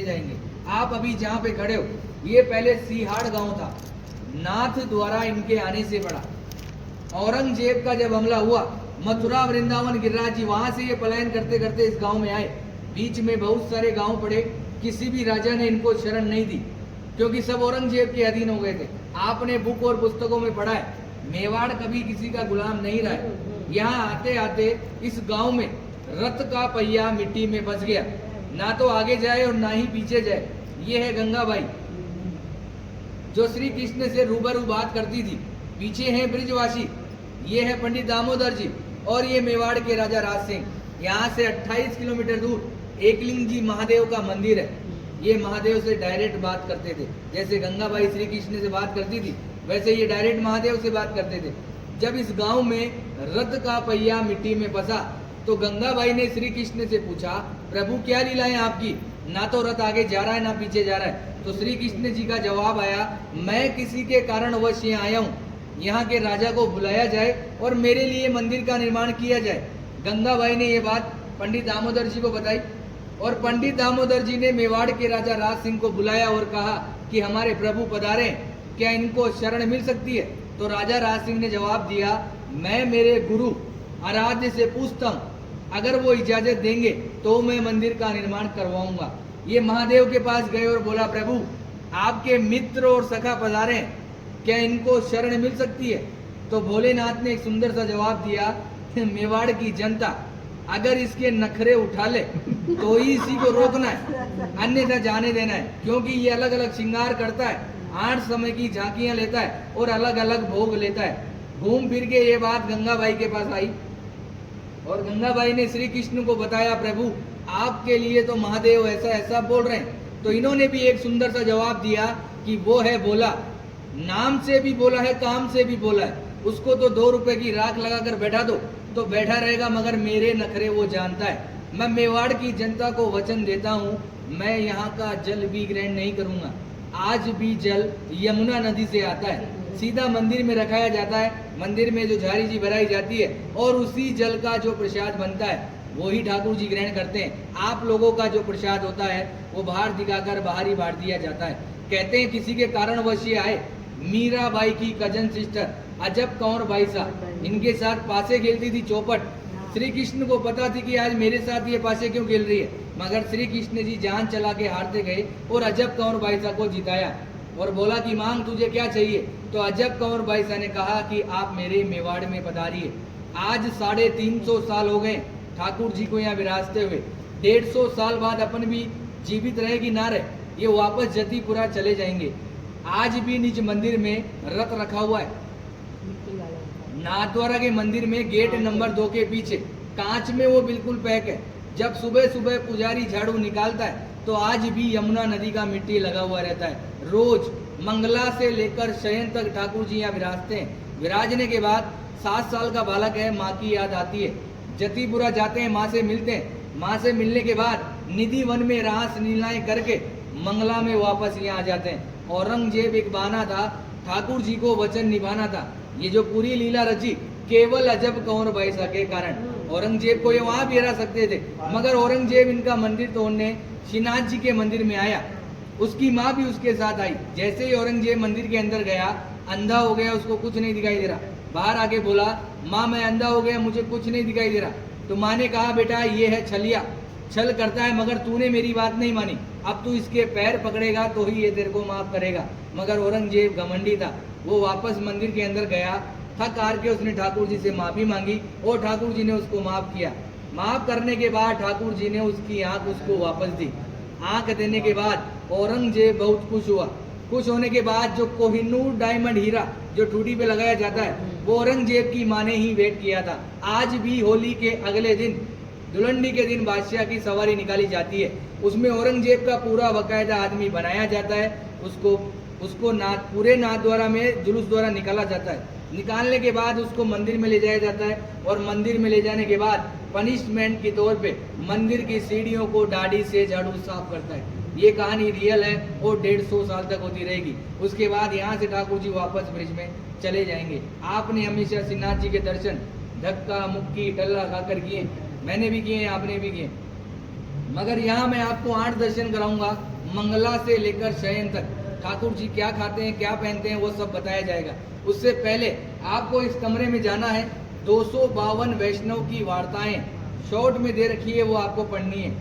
जाएंगे। आप अभी जहाँ पे खड़े हो, ये पहले सीहाड़ गांव था, नाथ द्वारा इनके आने से पड़ा। औरंगजेब का जब हमला हुआ, मथुरा वृंदावन गिरिराज जी वहां से ये पलायन करते करते इस गांव में आए। बीच में बहुत सारे गांव पड़े, किसी भी राजा ने इनको शरण नहीं दी, क्योंकि सब औरंगजेब के अधीन हो गए थे। आपने बुक और पुस्तकों में पढ़ा है, मेवाड़ कभी किसी का गुलाम नहीं रहा है। यहाँ आते आते इस गांव में रथ का पहिया मिट्टी में फंस गया, ना तो आगे जाए और ना ही पीछे जाए। ये है गंगाबाई, जो श्री कृष्ण से रूबरू बात करती थी। पीछे हैं ब्रिजवासी, ये है पंडित दामोदर जी, और ये मेवाड़ के राजा राज सिंह। यहाँ से 28 किलोमीटर दूर एकलिंग जी महादेव का मंदिर है। ये महादेव से डायरेक्ट बात करते थे, जैसे गंगाबाई श्री कृष्ण से बात करती थी, वैसे ये डायरेक्ट महादेव से बात करते थे। जब इस गांव में रथ का पहिया मिट्टी में फंसा, तो गंगाबाई ने श्री कृष्ण से पूछा, प्रभु क्या लीला है आपकी, ना तो रथ आगे जा रहा है ना पीछे जा रहा है। तो श्री कृष्ण जी का जवाब आया, मैं किसी के कारणवश यहाँ आया हूँ, यहाँ के राजा को बुलाया जाए और मेरे लिए मंदिर का निर्माण किया जाए। गंगाबाई ने ये बात पंडित दामोदर जी को बताई, और पंडित दामोदर जी ने मेवाड़ के राजा राज सिंह को बुलाया और कहा कि हमारे प्रभु पधारे, क्या इनको शरण मिल सकती है। तो राजा राज सिंह ने जवाब दिया, मैं मेरे गुरु आराध्य से पूछता हूँ, अगर वो इजाजत देंगे तो मैं मंदिर का निर्माण करवाऊंगा। ये महादेव के पास गए और बोला, प्रभु आपके मित्र और सखा पधारे, क्या इनको शरण मिल सकती है। तो भोलेनाथ ने एक सुंदर सा जवाब दिया, मेवाड़ की जनता अगर इसके नखरे उठा ले तो ही इसी को रोकना है, अन्यथा जाने देना है, क्योंकि ये अलग अलग श्रृंगार करता है, 8 समय की झांकियां लेता है और अलग अलग भोग लेता है। घूम फिर के ये बात गंगाबाई के पास आई, और गंगाबाई ने श्री कृष्ण को बताया, प्रभु आपके लिए तो महादेव ऐसा ऐसा बोल रहे हैं। तो इन्होंने भी एक सुंदर सा जवाब दिया कि वो है बोला, नाम से भी बोला है, काम से भी बोला है। उसको तो 2 रुपए की राख लगाकर बैठा दो तो बैठा रहेगा, मगर मेरे नखरे वो जानता है। मैं मेवाड़ की जनता को वचन देता हूँ, मैं यहाँ का जल भी ग्रहण नहीं करूँगा। आज भी जल यमुना नदी से आता है, सीधा मंदिर में रखाया जाता है, मंदिर में जो झारी जी भराई जाती है, और उसी जल का जो प्रसाद बनता है वही ठाकुर जी ग्रहण करते हैं। आप लोगों का जो प्रसाद होता है वो बाहर दिखाकर बाहर ही बांट दिया जाता है। कहते हैं किसी के कारणवश ये आए, मीराबाई की कजन सिस्टर अजब कंवर बाई साहब, इनके साथ पासे खेलती थी चौपट। श्री कृष्ण को पता थी कि आज मेरे साथ ये पासे क्यों खेल रही है, मगर श्री कृष्ण जी जान चला के हारते गए और अजब कंवर बाई साहब को जिताया और बोला कि मांग तुझे क्या चाहिए। तो अजब कंवर बाई साहब ने कहा कि आप मेरे मेवाड़ में पधारिए। आज 350 साल हो गए ठाकुर जी को यहाँ विराजते हुए, 150 साल बाद अपन भी जीवित रहे कि ना रहे, ये वापस जतीपुरा चले जाएंगे। आज भी निज मंदिर में रथ रखा हुआ है, नाथद्वारा के मंदिर में गेट नंबर 2 के पीछे कांच में वो बिल्कुल पैक है। जब सुबह सुबह पुजारी झाड़ू निकालता है तो आज भी यमुना नदी का मिट्टी लगा हुआ रहता है। रोज मंगला से लेकर शयन तक ठाकुर जी यहाँ विराजते हैं। विराजने के बाद 7 साल का बालक है, माँ की याद आती है, जतीपुरा जाते हैं, माँ से मिलते हैं। माँ से मिलने के बाद निधि वन में रास लीलाएं करके मंगला में वापस यहाँ आ जाते हैं। औरंगजेब एक बहाना था, ठाकुर जी को वचन निभाना था। ये जो पूरी लीला रची केवल अजब कंवर बाई साहब के कारण। औरंगजेब को ये वहां भी हरा सकते थे, मगर औरंगजेब इनका मंदिर तोड़ने श्रीनाथ जी के मंदिर में आया। उसकी माँ भी उसके साथ आई। जैसे ही औरंगजेब मंदिर के अंदर गया, अंधा हो गया, उसको कुछ नहीं दिखाई दे रहा। बाहर आके बोला, माँ मैं अंधा हो गया, मुझे कुछ नहीं दिखाई दे रहा। तो माँ ने कहा, बेटा ये है छलिया, छल करता है, मगर तूने मेरी बात नहीं मानी, अब तू इसके पैर पकड़ेगा तो ही ये तेरे को माफ करेगा। मगर औरंगजेब घमंडी था, वो वापस मंदिर के अंदर गया, थक हार के उसने ठाकुर जी से माफी मांगी और ठाकुर जी ने उसको माफ किया। माफ करने के बाद ठाकुर जी ने उसकी आंख उसको वापस दी। आंख देने के बाद औरंगजेब बहुत खुश हुआ। खुश होने के बाद जो कोहिनूर डायमंड हीरा जो ठूठी पे लगाया जाता है, वो औरंगजेब की माँ ने ही वेट किया था। आज भी होली के अगले दिन, दुलंडी के दिन बादशाह की सवारी निकाली जाती है। उसमें औरंगजेब का पूरा बाकायदा आदमी बनाया जाता है। उसको पूरे नाथद्वारा में जुलूस द्वारा निकाला जाता है। निकालने के बाद उसको मंदिर में ले जाया जाता है, और मंदिर में ले जाने के बाद पनिशमेंट के तौर पे मंदिर की सीढ़ियों को दाढ़ी से झाड़ू साफ करता है। ये कहानी रियल है और 150 साल तक होती रहेगी। उसके बाद यहाँ से ठाकुर जी वापस ब्रिज में चले जाएंगे। आपने हमेशा श्रीनाथ जी के दर्शन धक्का मुक्की टल्ला खाकर किए, मैंने भी किए, आपने भी किए, मगर यहाँ मैं आपको 8 दर्शन कराऊंगा मंगला से लेकर शयन तक ठाकुर जी क्या खाते हैं, क्या पहनते हैं, वो सब बताया जाएगा। उससे पहले आपको इस कमरे में जाना है। 252 वैष्णव की वार्ताएं शॉर्ट में दे रखी है, वो आपको पढ़नी है।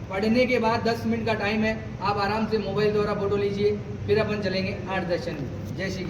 पढ़ने के बाद 10 मिनट का टाइम है, आप आराम से मोबाइल द्वारा फोटो लीजिए, फिर अपन चलेंगे 8 दर्शन में। जय श्री